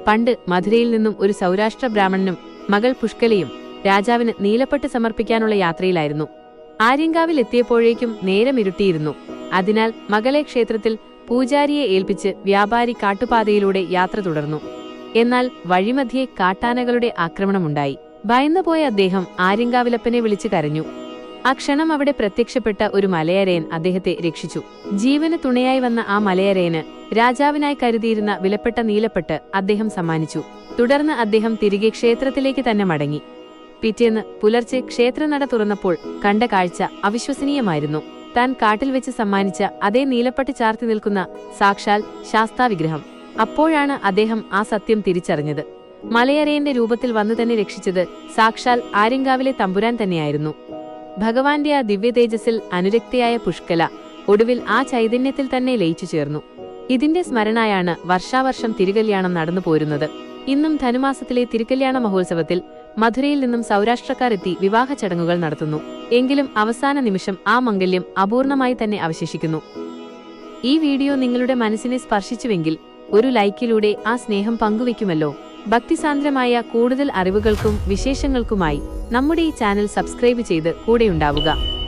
പണ്ട് മധുരയിൽ നിന്നും ഒരു സൗരാഷ്ട്ര ബ്രാഹ്മണനും മകൾ പുഷ്കലയും രാജാവിന് നീലപ്പട്ട് സമർപ്പിക്കാനുള്ള യാത്രയിലായിരുന്നു. ആര്യങ്കാവിൽ എത്തിയപ്പോഴേക്കും നേരം ഇരുട്ടിയിരുന്നു. അതിനാൽ മകളെ ക്ഷേത്രത്തിൽ പൂജാരിയെ ഏൽപ്പിച്ച് വ്യാപാരി കാട്ടുപാതയിലൂടെ യാത്ര തുടർന്നു. എന്നാൽ വഴിമധ്യേ കാട്ടാനകളുടെ ആക്രമണമുണ്ടായി. ഭയന്നുപോയ അദ്ദേഹം ആര്യങ്കാവിലപ്പനെ വിളിച്ചു കരഞ്ഞു. ആ ക്ഷണം അവിടെ പ്രത്യക്ഷപ്പെട്ട ഒരു മലയരയൻ അദ്ദേഹത്തെ രക്ഷിച്ചു. ജീവന് തുണയായി വന്ന ആ മലയരയന് രാജാവിനായി കരുതിയിരുന്ന വിലപ്പെട്ട നീലപ്പട്ട് അദ്ദേഹം സമ്മാനിച്ചു. തുടർന്ന് അദ്ദേഹം തിരികെ ക്ഷേത്രത്തിലേക്ക് തന്നെ മടങ്ങി. പിറ്റേന്ന് പുലർച്ചെ ക്ഷേത്രനട തുറന്നപ്പോൾ കണ്ട കാഴ്ച അവിശ്വസനീയമായിരുന്നു. താൻ കാട്ടിൽ വെച്ച് സമ്മാനിച്ച അതേ നീലപ്പട്ട് ചാർത്തി നിൽക്കുന്ന സാക്ഷാൽ ശാസ്താവിഗ്രഹം. അപ്പോഴാണ് അദ്ദേഹം ആ സത്യം തിരിച്ചറിഞ്ഞത്. മലയരയന്റെ രൂപത്തിൽ വന്നു തന്നെ രക്ഷിച്ചത് സാക്ഷാൽ ആര്യങ്കാവിലെ തമ്പുരാൻ തന്നെയായിരുന്നു. ഭഗവാന്റെ ആ ദിവ്യ തേജസ്സിൽ അനുരക്തയായ പുഷ്കല ഒടുവിൽ ആ ചൈതന്യത്തിൽ തന്നെ ലയിച്ചു ചേർന്നു. ഇതിന്റെ സ്മരണയാണ് വർഷാവർഷം തിരുകല്യാണം നടന്നു പോരുന്നത്. ഇന്നും ധനുമാസത്തിലെ തിരുകല്യാണ മഹോത്സവത്തിൽ മധുരയിൽ നിന്നും സൗരാഷ്ട്രക്കാർ എത്തി വിവാഹ ചടങ്ങുകൾ നടത്തുന്നു. എങ്കിലും അവസാന നിമിഷം ആ മംഗല്യം അപൂർണമായി തന്നെ അവശേഷിക്കുന്നു. ഈ വീഡിയോ നിങ്ങളുടെ മനസ്സിനെ സ്പർശിച്ചുവെങ്കിൽ ഒരു ലൈക്കിലൂടെ ആ സ്നേഹം പങ്കുവെക്കുമല്ലോ. ഭക്തിസാന്ദ്രമായ കൂടുതൽ അറിവുകൾക്കും വിശേഷങ്ങൾക്കുമായി നമ്മുടെ ഈ ചാനൽ സബ്സ്ക്രൈബ് ചെയ്ത് കൂടെയുണ്ടാവുക.